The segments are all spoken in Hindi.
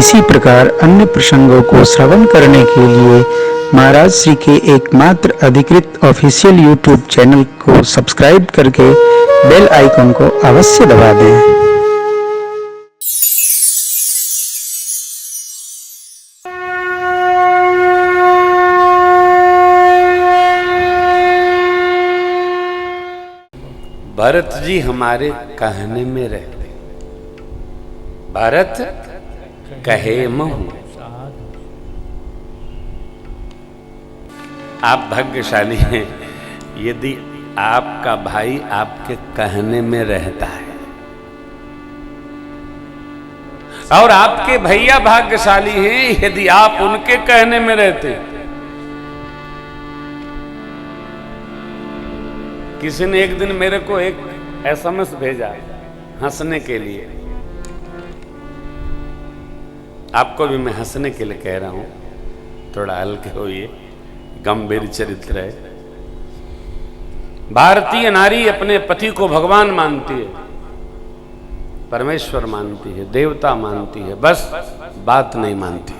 इसी प्रकार अन्य प्रसंगों को श्रवण करने के लिए महाराज श्री के एकमात्र अधिकृत ऑफिशियल यूट्यूब चैनल को सब्सक्राइब करके बेल आइकन को अवश्य दबा दें। भरत जी हमारे कहने में रहते, भरत कहे महु। आप भाग्यशाली हैं यदि आपका भाई आपके कहने में रहता है, और आपके भैया भाग्यशाली हैं यदि आप उनके कहने में रहते। किसी ने एक दिन मेरे को एक SMS भेजा हंसने के लिए, आपको भी मैं हंसने के लिए कह रहा हूं, थोड़ा हल्के होइए, गंभीर चरित्र है। भारतीय नारी अपने पति को भगवान मानती है, परमेश्वर मानती है, देवता मानती है, बस बात नहीं मानती है।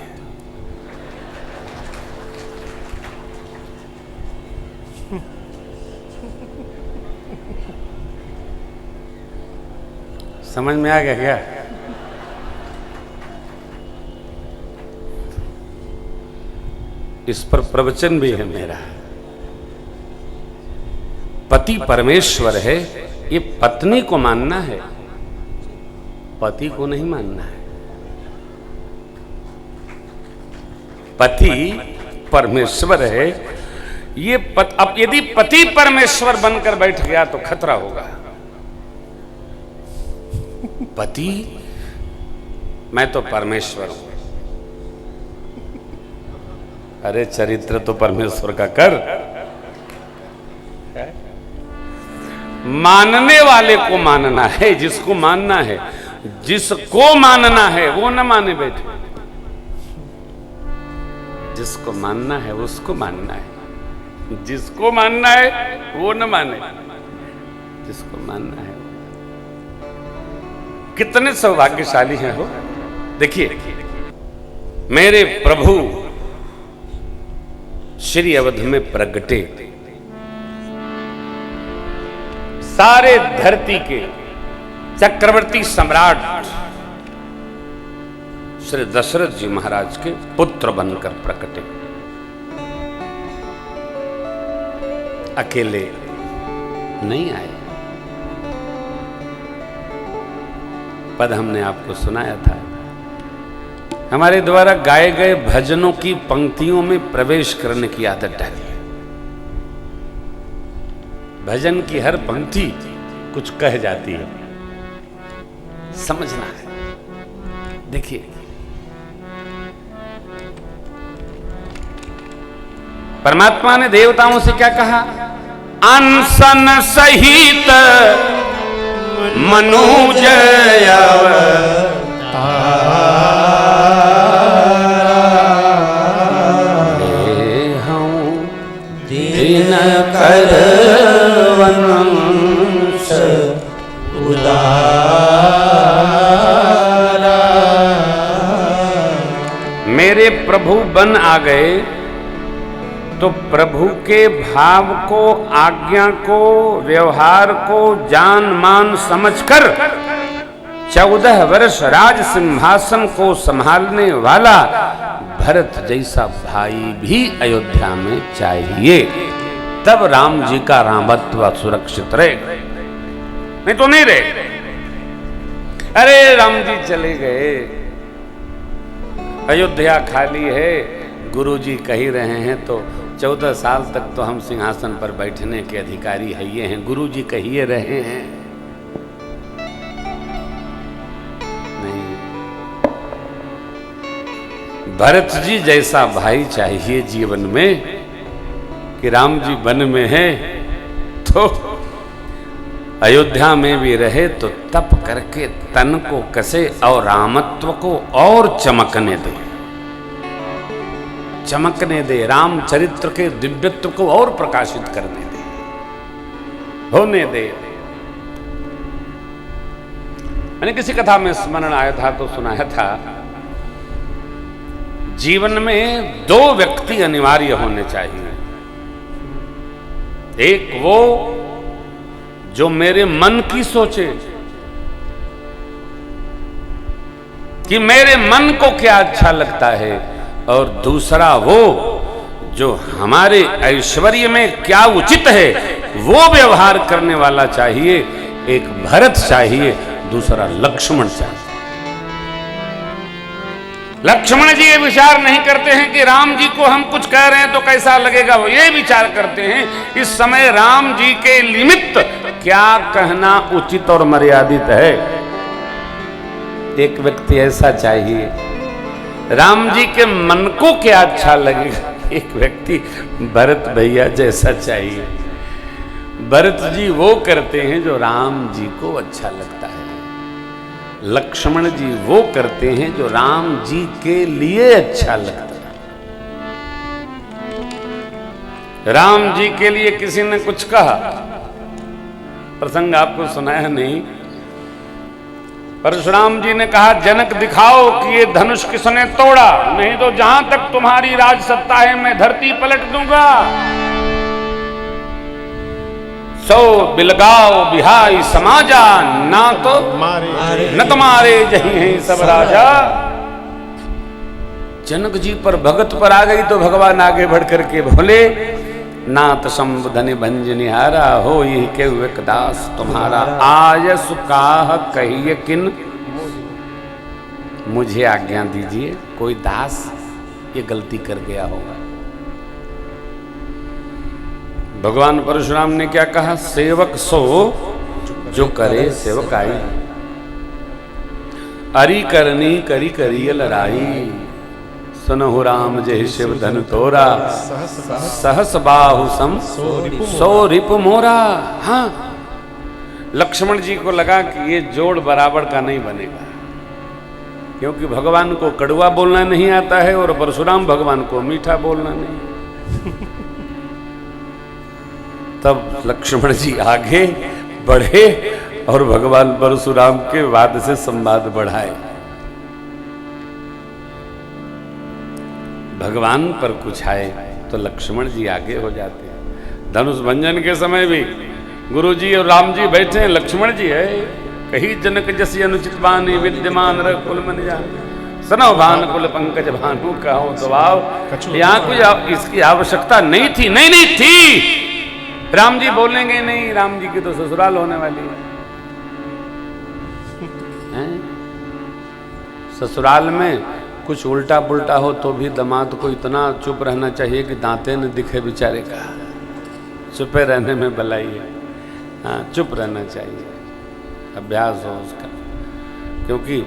समझ में आ गया क्या? इस पर प्रवचन भी है मेरा। पति परमेश्वर है, ये पत्नी को मानना है, पति को नहीं मानना है। पति परमेश्वर है, ये अब यदि पति परमेश्वर बनकर बैठ गया तो खतरा होगा। पति मैं तो परमेश्वर हूं, अरे चरित्र तो परमेश्वर का कर। मानने वाले को मानना है, जिसको मानना है, जिसको मानना है वो न माने बैठे, जिसको मानना है उसको मानना है, जिसको मानना है वो न माने, जिसको मानना है। कितने सौभाग्यशाली हैं हो। देखिए मेरे प्रभु श्री अवध में प्रगटे, सारे धरती के चक्रवर्ती सम्राट श्री दशरथ जी महाराज के पुत्र बनकर प्रकटे। अकेले नहीं आए। पद हमने आपको सुनाया था, हमारे द्वारा गाए गए भजनों की पंक्तियों में प्रवेश करने की आदत डाली है। भजन की हर पंक्ति कुछ कह जाती है, समझना है। देखिए परमात्मा ने देवताओं से क्या कहा? अनशन सहित मनुज दिन कर वंश उदारा। मेरे प्रभु बन आ गए तो प्रभु के भाव को, आज्ञा को, व्यवहार को जान मान समझकर 14 वर्ष राज सिंहासन को संभालने वाला भरत जैसा भाई भी अयोध्या में चाहिए, तब राम जी का रामत्व सुरक्षित रहेगा, नहीं तो नहीं रहे। अरे राम जी चले गए, अयोध्या खाली है, गुरु जी कह रहे हैं तो 14 साल तक तो हम सिंहासन पर बैठने के अधिकारी है ये हैं, गुरु जी कहिए रहे हैं। नहीं, भरत जी जैसा भाई चाहिए जीवन में कि राम जी वन में है तो अयोध्या में भी रहे तो तप करके तन को कसे और रामत्व को और चमकने दे, चमकने दे, रामचरित्र के दिव्यत्व को और प्रकाशित करने दे, होने दे। मैंने किसी कथा में स्मरण आया था तो सुनाया था जीवन में दो व्यक्ति अनिवार्य होने चाहिए। एक वो जो मेरे मन की सोचे कि मेरे मन को क्या अच्छा लगता है, और दूसरा वो जो हमारे ऐश्वर्य में क्या उचित है वो व्यवहार करने वाला चाहिए। एक भरत चाहिए, दूसरा लक्ष्मण चाहिए। लक्ष्मण जी ये विचार नहीं करते हैं कि राम जी को हम कुछ कह रहे हैं तो कैसा लगेगा, वो ये विचार करते हैं इस समय राम जी के निमित्त क्या कहना उचित और मर्यादित है। एक व्यक्ति ऐसा चाहिए, राम जी के मन को क्या अच्छा लगेगा, एक व्यक्ति भरत भैया जैसा चाहिए। भरत जी वो करते हैं जो राम जी को अच्छा लगता है, लक्ष्मण जी वो करते हैं जो राम जी के लिए अच्छा लगता है। राम जी के लिए किसी ने कुछ कहा, प्रसंग आपको सुनाया नहीं, परशुराम जी ने कहा जनक दिखाओ कि ये धनुष किसने तोड़ा, नहीं तो जहां तक तुम्हारी राज सत्ता है मैं धरती पलट दूंगा। सो बिलगाओ बिहाई समाजा, ना तो न तुम्हारे जही हैं सब राजा। जनक जी पर भगत पर आ गई तो भगवान आगे बढ़ करके बोले, नाथ संबुधनि भंजनिहारा हो ये के दास तुम्हारा, आय सुकाह कहिए किन मुझे आज्ञा दीजिए। कोई दास ये गलती कर गया होगा। भगवान परशुराम ने क्या कहा, सेवक सो जो करे सेवकाई, अरि करनी करी करिय लड़ाई, सुनहु राम जय शिव धन तोरा, सहस बाहु सम सो रिप मोरा। हाँ, लक्ष्मण जी को लगा कि ये जोड़ बराबर का नहीं बनेगा, क्योंकि भगवान को कड़वा बोलना नहीं आता है और परशुराम भगवान को मीठा बोलना नहीं। तब लक्ष्मण जी आगे बढ़े और भगवान परशुराम के वाद से संवाद बढ़ाए। भगवान पर कुछ आए तो लक्ष्मण जी आगे हो जाते हैं। धनुष भंजन के समय भी गुरु जी और राम जी बैठे हैं, लक्ष्मण जी है कही जनक जसी अनुचित बानी, विद्यमान कुल मन जान, सनो भान कुल पंकज भानु कहो स्वभाव। यहाँ कोई इसकी आवश्यकता नहीं थी, नहीं थी। राम जी बोलेंगे नहीं, राम जी की तो ससुराल होने वाली है। ससुराल में कुछ उल्टा पुल्टा हो तो भी दामाद को इतना चुप रहना चाहिए कि दांते न दिखे बेचारे का। चुपे रहने में भलाई है। हाँ, चुप रहना चाहिए, अभ्यास हो उसका, क्योंकि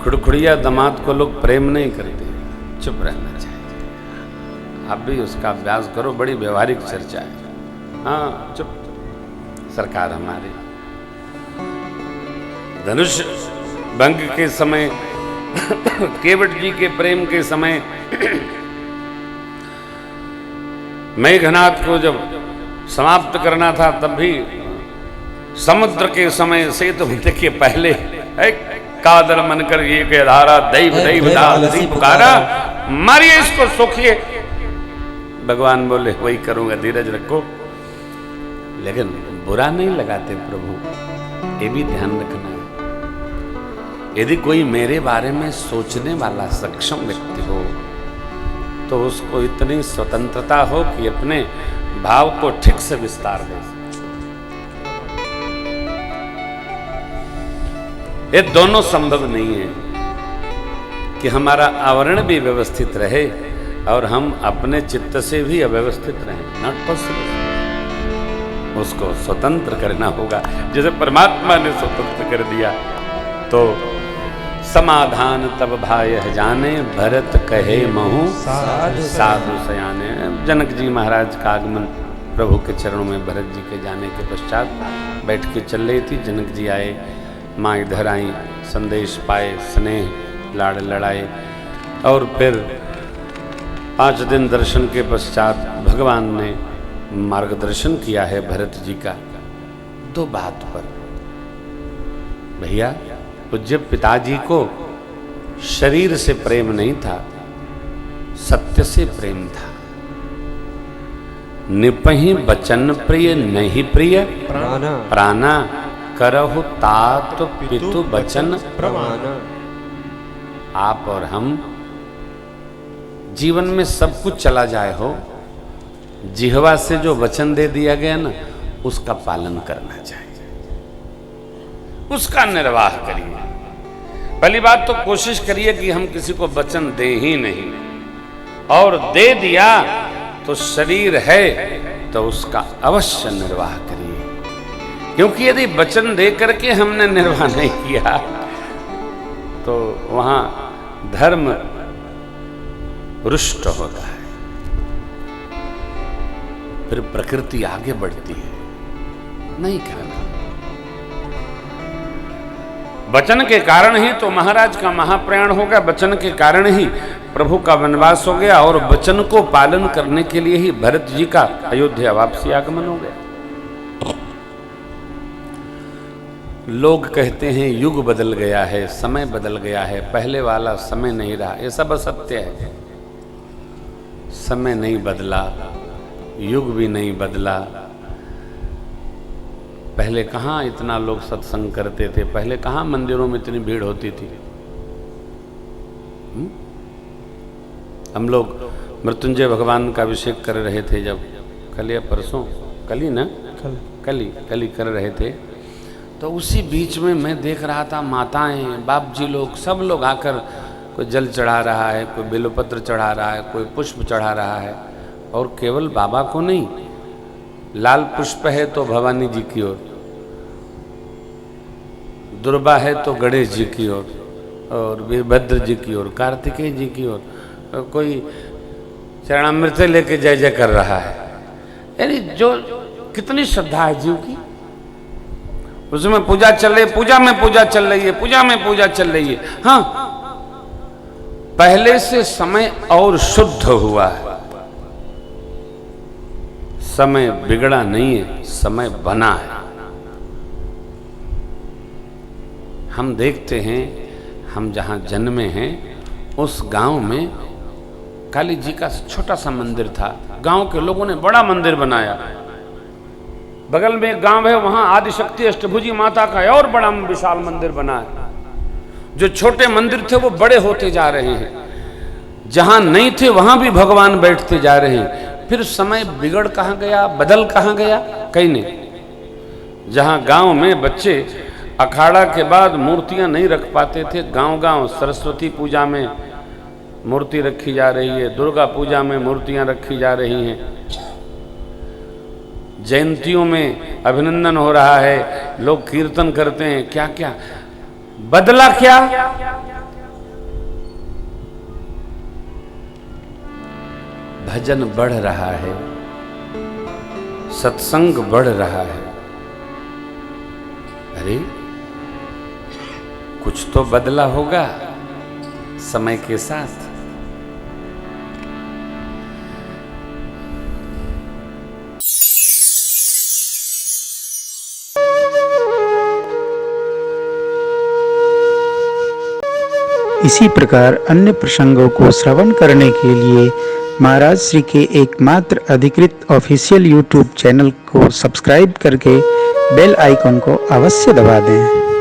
खुड़खुड़िया दामाद को लोग प्रेम नहीं करते। चुप रहना चाहिए। आप भी उसका अभ्यास करो, बड़ी व्यवहारिक चर्चा है। हाँ, चुप। सरकार हमारी धनुष भंग के समय, केवट जी के प्रेम के समय, मेघनाथ को जब समाप्त करना था तब भी समुद्र के समय सेतुबंध के पहले कादर मन कर ये के धारा दैव दैव दासी पुकारा, मारिए इसको सोखिए। भगवान बोले वही करूंगा, धीरज रखो। लेकिन बुरा नहीं लगाते प्रभु, ये भी ध्यान रखना है। यदि कोई मेरे बारे में सोचने वाला सक्षम व्यक्ति हो तो उसको इतनी स्वतंत्रता हो कि अपने भाव को ठीक से विस्तार दे। ये दोनों संभव नहीं है कि हमारा आवरण भी व्यवस्थित रहे और हम अपने चित्त से भी अव्यवस्थित रहें। Not possible. उसको स्वतंत्र करना होगा, जैसे परमात्मा ने स्वतंत्र कर दिया। तो समाधान तब भाय जाने, भरत कहे महु साधु सयाने। जनक जी महाराज का आगमन प्रभु के चरणों में भरत जी के जाने के पश्चात बैठ के चल रही थी। जनक जी आए, माँ इधर आई, संदेश पाए, स्नेह लाड़ लड़ाए, और फिर 5 दिन दर्शन के पश्चात भगवान ने मार्गदर्शन किया है भरत जी का 2 बात पर। भैया, पूज्य पिताजी को शरीर से प्रेम नहीं था, सत्य से प्रेम था। निपहि बचन प्रिय नहीं प्रिय प्राणा प्राणा, करहु तात पितु बचन प्रमाण। आप और हम जीवन में सब कुछ चला जाए हो, जिह्वा से जो वचन दे दिया गया ना, उसका पालन करना चाहिए, उसका निर्वाह करिए। पहली बात तो कोशिश करिए कि हम किसी को वचन दें ही नहीं, और दे दिया तो शरीर है तो उसका अवश्य निर्वाह करिए, क्योंकि यदि वचन दे करके हमने निर्वाह नहीं किया तो वहां धर्म रुष्ट होता है, फिर प्रकृति आगे बढ़ती है। नहीं करना। वचन के कारण ही तो महाराज का महाप्रयाण हो गया, वचन के कारण ही प्रभु का वनवास हो गया, और वचन को पालन करने के लिए ही भरत जी का अयोध्या वापसी आगमन हो गया। लोग कहते हैं युग बदल गया है, समय बदल गया है, पहले वाला समय नहीं रहा। ये सब असत्य है। समय नहीं बदला, युग भी नहीं बदला। पहले कहाँ इतना लोग सत्संग करते थे, पहले कहाँ मंदिरों में इतनी भीड़ होती थी। हम लोग मृत्युंजय भगवान का अभिषेक कर रहे थे, जब कल या परसों, कल ही ना, कल ही कर रहे थे, तो उसी बीच में मैं देख रहा था माताएं, बाप जी लोग, सब लोग आकर कोई जल चढ़ा रहा है, कोई बेलपत्र चढ़ा रहा है, कोई पुष्प चढ़ा रहा है, और केवल बाबा को नहीं, लाल पुष्प है तो भवानी जी की ओर, दुर्बा है तो गणेश जी की ओर, और वीरभद्र जी की ओर, कार्तिकेय जी की ओर, कोई चरणामृत लेके जय जय कर रहा है। यानी जो कितनी श्रद्धा है जीव की, उसमें पूजा चल रही है, पूजा में पूजा चल रही है, पूजा में पूजा चल रही है। हाँ, पहले से समय और शुद्ध हुआ है, समय बिगड़ा नहीं है, समय बना है। हम देखते हैं, हम जहां जन्मे हैं उस गांव में काली जी का छोटा सा मंदिर था। गांव के लोगों ने बड़ा मंदिर बनाया। बगल में एक गांव है, वहां आदिशक्ति अष्टभुजी माता का और बड़ा विशाल मंदिर बना है। जो छोटे मंदिर थे वो बड़े होते जा रहे हैं, जहां नहीं थे वहां भी भगवान बैठते जा रहे हैं। फिर समय बिगड़ कहां गया, बदल कहां गया, कहीं नहीं। जहां गांव में बच्चे अखाड़ा के बाद मूर्तियां नहीं रख पाते थे, गांव गांव सरस्वती पूजा में मूर्ति रखी जा रही है, दुर्गा पूजा में मूर्तियां रखी जा रही हैं, जयंतियों में अभिनंदन हो रहा है, लोग कीर्तन करते हैं। क्या क्या बदला, क्या भजन बढ़ रहा है, सत्संग बढ़ रहा है। अरे कुछ तो बदला होगा समय के साथ। इसी प्रकार अन्य प्रसंगों को श्रवण करने के लिए महाराज श्री के एकमात्र अधिकृत ऑफिशियल यूट्यूब चैनल को सब्सक्राइब करके बेल आइकन को अवश्य दबा दें।